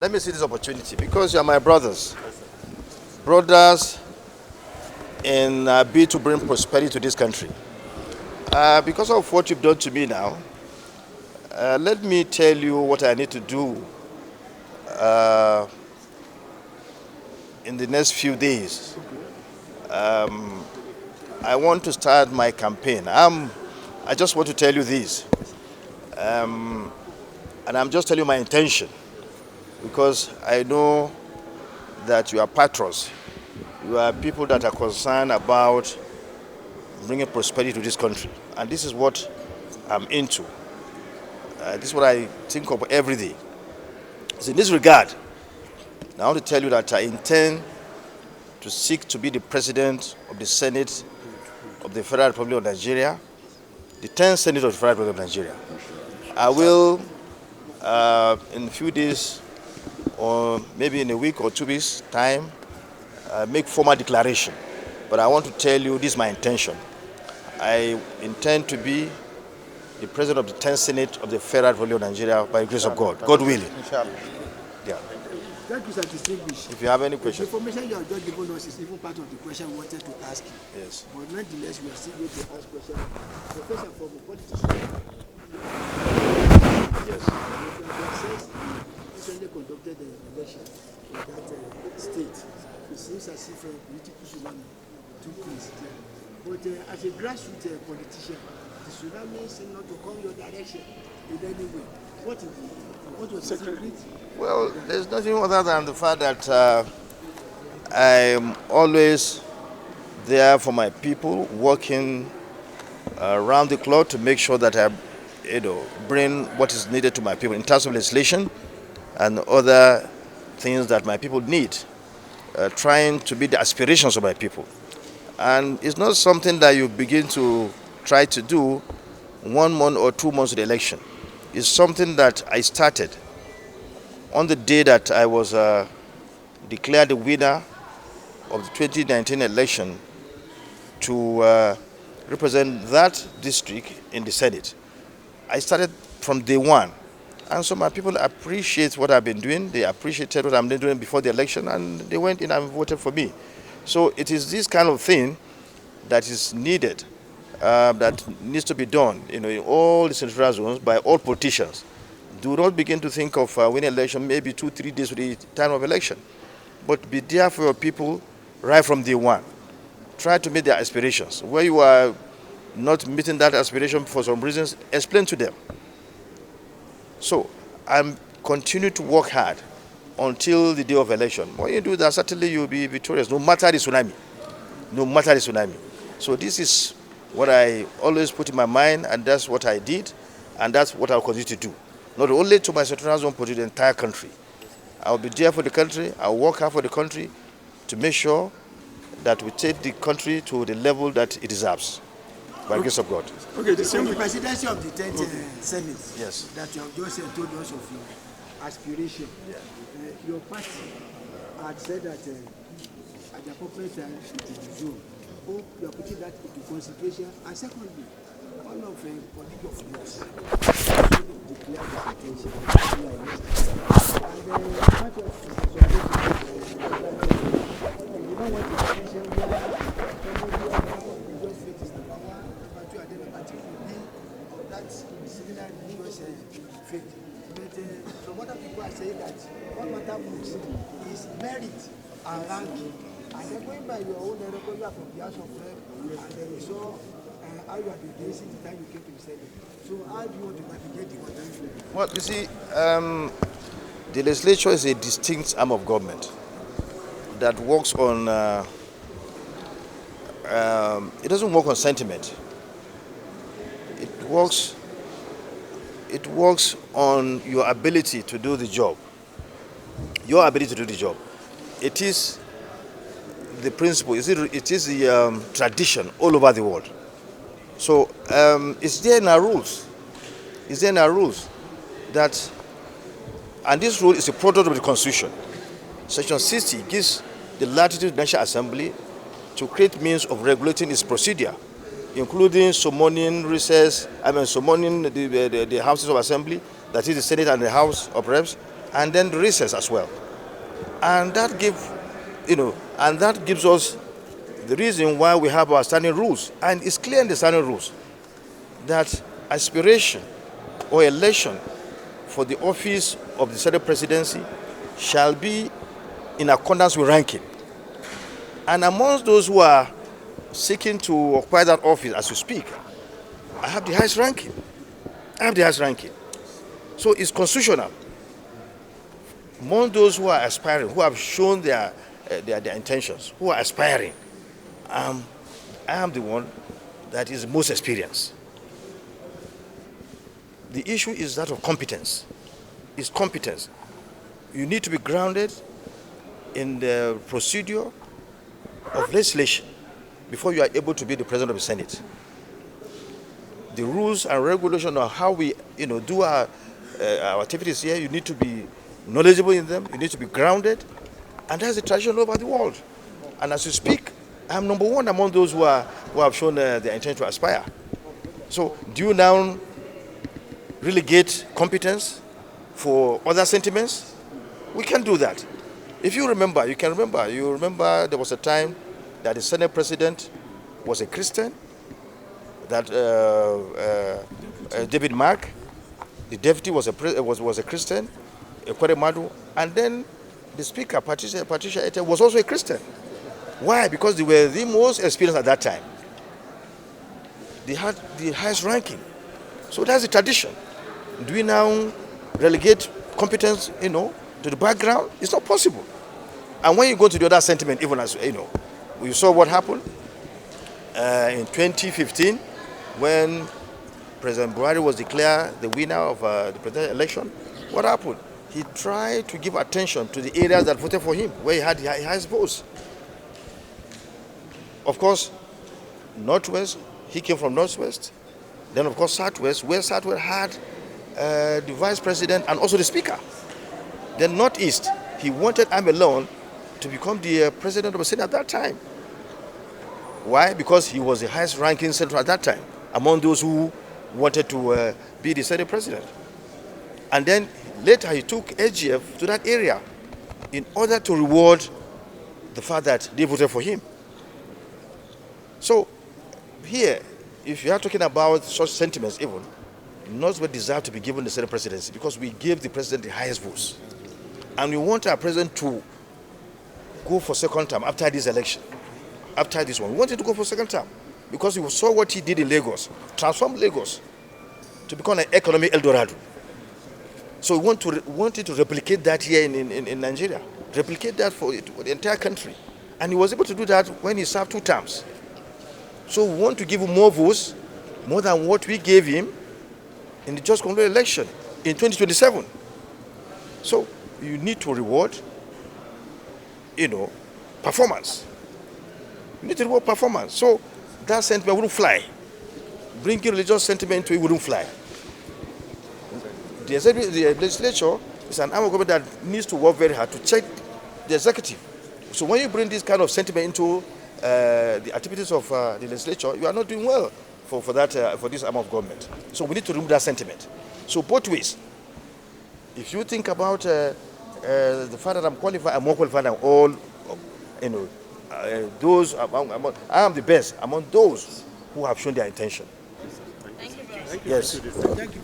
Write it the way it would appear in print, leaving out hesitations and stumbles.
Let me see this opportunity because you are my brothers in bid to bring prosperity to this country. Because of what you've done to me now, let me tell you what I need to do uh, in the next few days. I want to start my campaign. I just want to tell you this, and I'm just telling you my intention because I know that you are patrons. You are people that are concerned about bringing prosperity to this country. And this is what I'm into. This is what I think of every day. So in this regard, I want to tell you that I intend to seek to be the President of the Senate of the Federal Republic of Nigeria, the 10th Senate of the Federal Republic of Nigeria. I will, in a few days, or maybe in a week or 2 weeks' time, make formal declaration. But I want to tell you this is my intention. I intend to be the President of the 10th Senate of the Federal Republic of Nigeria by the grace of God. God willing. Yeah. Thank you, sir. Distinguished. If you have any questions. The information you have just given us is even part of the question we wanted to ask you. Yes. But nonetheless, we are still going to ask questions. So first and foremost, what is the Yes. recently conducted the election in that state. It seems as if political tsunami took place there. But as a grassroots politician, the tsunami seems not to come your direction in any way. What was the secret? Well, there's nothing other than the fact that I am always there for my people, working around the clock to make sure that I, bring what is needed to my people in terms of legislation and other things that my people need, trying to meet the aspirations of my people. And it's not something that you begin to try to do 1 month or 2 months of the election. It's something that I started on the day that I was declared the winner of the 2019 election to represent that district in the Senate. I started from day one. And so my people appreciate what I've been doing. They appreciated what I've been doing before the election, and they went in and voted for me. So it is this kind of thing that is needed, that needs to be done, in all the central zones by all politicians. Do not begin to think of winning election maybe 2-3 days to the time of election, but be there for your people right from day one. Try to meet their aspirations. Where you are not meeting that aspiration for some reasons, explain to them. So I'm continue to work hard until the day of election. When you do that, certainly you'll be victorious, no matter the tsunami. No matter the tsunami. So this is what I always put in my mind, and that's what I did, and that's what I'll continue to do. Not only to my central zone, but to the entire country. I'll be there for the country. I'll work hard for the country to make sure that we take the country to the level that it deserves, by the grace of God. Okay, the same presidency of the 10th Senate. Yes. That you have just told us of your aspiration. Yeah. Your party had said that at the appropriate time it is the zone. Hope you are putting that into consideration. And secondly, one of the colleagues of yours declared his intention. And part of his you don't want to mention where just fit is number one, number two, and then number three will be of that similar US faith. But some other people are saying that what matters most is merit and ranking. And then going by your own record, you are from the House of Rep, and then we saw how you have been doing since the time you came to the Senate. So how do you want to navigate the country? Well, you see, the legislature is a distinct arm of government that works on, it doesn't work on sentiment. It works on your ability to do the job. Your ability to do the job. It is the principle, it is the tradition all over the world. So it's there in our rules. It's there in our rules that, and this rule is a product of the Constitution. Section 60 gives the latitude to the National Assembly to create means of regulating its procedure, including summoning summoning the Houses of Assembly, that is the Senate and the House of Reps, and then the recess as well. And that gives us the reason why we have our standing rules. And it's clear in the standing rules that aspiration or election for the office of the Senate Presidency shall be in accordance with ranking. And amongst those who are seeking to acquire that office as we speak, I have the highest ranking. So it's constitutional. Among those who are aspiring, who have shown their intentions, who are aspiring, I am the one that is most experienced. The issue is that of competence. It's competence. You need to be grounded in the procedure of legislation before you are able to be the president of the Senate. The rules and regulations on how we do our activities here, you need to be knowledgeable in them, you need to be grounded, and that's the tradition all over the world. And as you speak, I'm number one among those who have shown their intent to aspire. So do you now relegate competence for other sentiments? We can do that. If you remember, you remember there was a time that the Senate President was a Christian, that David Mark, the deputy was a Christian, Madu, and then the Speaker, Patricia Ete, was also a Christian. Why? Because they were the most experienced at that time. They had the highest ranking. So that's the tradition. Do we now relegate competence, to the background? It's not possible. And when you go to the other sentiment, even as you saw what happened in 2015 when President Barau was declared the winner of the presidential election. What happened? He tried to give attention to the areas that voted for him, where he had the highest votes. Of course, Northwest, he came from Northwest. Then, of course, Southwest, where Southwest had the Vice President and also the Speaker. Then Northeast, he wanted him alone to become the President of the Senate at that time. Why? Because he was the highest ranking senator at that time, among those who wanted to be the Senate President. And then later he took AGF to that area in order to reward the fact that they voted for him. So here, if you are talking about such sentiments even, Northwest deserve to be given the Senate Presidency because we gave the President the highest votes. And we want our President to go for second term after this election, after this one. We want him to go for second term because we saw what he did in Lagos, transformed Lagos to become an economic El Dorado. So we wanted to replicate that here in Nigeria, replicate that for the entire country. And he was able to do that when he served 2 terms. So we want to give him more votes, more than what we gave him in the just concluded election in 2027. So you need to reward, performance. You need to reward performance. So that sentiment wouldn't fly. Bringing religious sentiment to it wouldn't fly. The legislature is an arm of government that needs to work very hard to check the executive. So when you bring this kind of sentiment into the activities of the legislature, you are not doing well for this arm of government. So we need to remove that sentiment. So both ways. If you think about the fact that I'm qualified, I'm more qualified than all, those I am the best among those who have shown their intention. Thank you very much. Yes. Thank you.